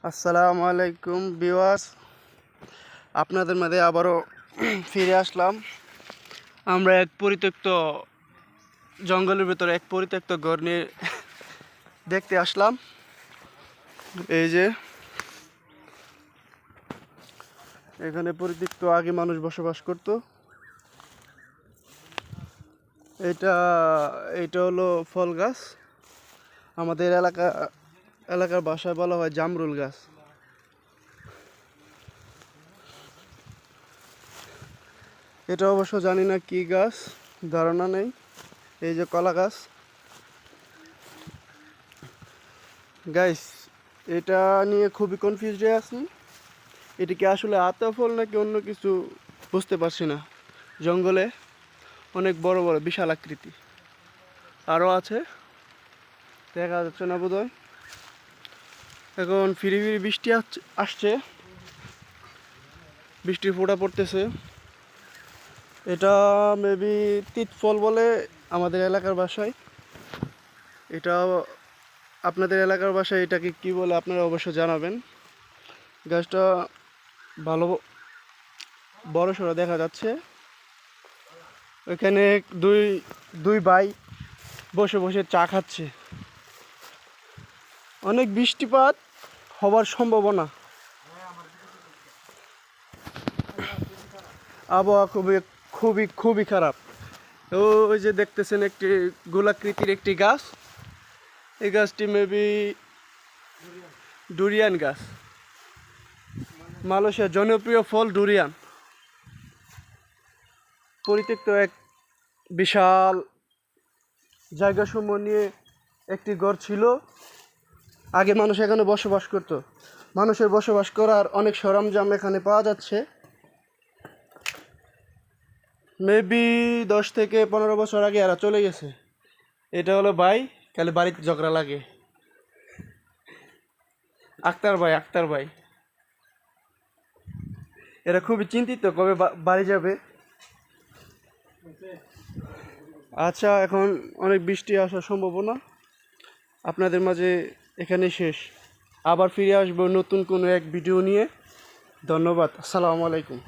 আসসালামু আলাইকুম ভিউয়ার্স, আপনাদের মাঝে আবারও ফিরে আসলাম। আমরা এক পরিত্যক্ত জঙ্গলের ভিতরে এক পরিত্যক্ত ঘর নিয়ে দেখতে আসলাম। এই যে এখানে পরিত্যক্ত আগে মানুষ বসবাস করত। এটা এটা হলো ফল গাছ। আমাদের এলাকার ভাষায় বলা হয় জামরুল গাছ। এটা অবশ্য জানি না কি গাছ, ধারণা নেই। এই যে কলা গাছ গাইস, এটা নিয়ে খুবই কনফিউজড হয়ে আছি। এটা কি আসলে আতা ফল নাকি অন্য কিছু বুঝতে পারছি না। জঙ্গলে অনেক বড় বড় বিশাল আকৃতি আরও আছে, দেখা যাচ্ছে না বোধহয়। এখন ফিরি ফিরি বৃষ্টি আসছে, বৃষ্টির ফোঁটা পড়তেছে। এটা মেবি তিত ফল বলে আমাদের এলাকার ভাষায়। এটা আপনাদের এলাকার ভাষায় এটাকে কি বলে আপনারা অবশ্য জানাবেন। গাছটা ভালো বড় সড়ো দেখা যাচ্ছে। ওইখানে দুই ভাই বসে বসে চা খাচ্ছে। অনেক বৃষ্টিপাত হবার সম্ভাবনা। আবহাওয়া খুবই খুবই খুবই খারাপ। ওই যে দেখতেছেন একটি গোলাকৃতির একটি গাছ। এই গাছটি মেবি ডুরিয়ান গাছ। মালয়েশিয়ার জনপ্রিয় ফল ডুরিয়ান। পরিত্যক্ত এক বিশাল জায়গা সমূহ নিয়ে একটি ঘর ছিল। আগে মানুষ এখানে বসবাস করত। মানুষের বসবাস করার অনেক সরঞ্জাম এখানে পাওয়া যাচ্ছে। মেবি 10 থেকে 15 বছর আগে এরা চলে গেছে। এটা হলো ভাই, খালি বাড়িতে ঝগড়া লাগে। আক্তার ভাই এরা খুবই চিন্তিত কবে বাড়ি যাবে। আচ্ছা, এখন অনেক বৃষ্টি আসার সম্ভাবনা। আপনাদের মাঝে এখানে শেষ। আবার ফিরে আসবো নতুন কোনো এক ভিডিও নিয়ে। ধন্যবাদ। আসসালামু আলাইকুম।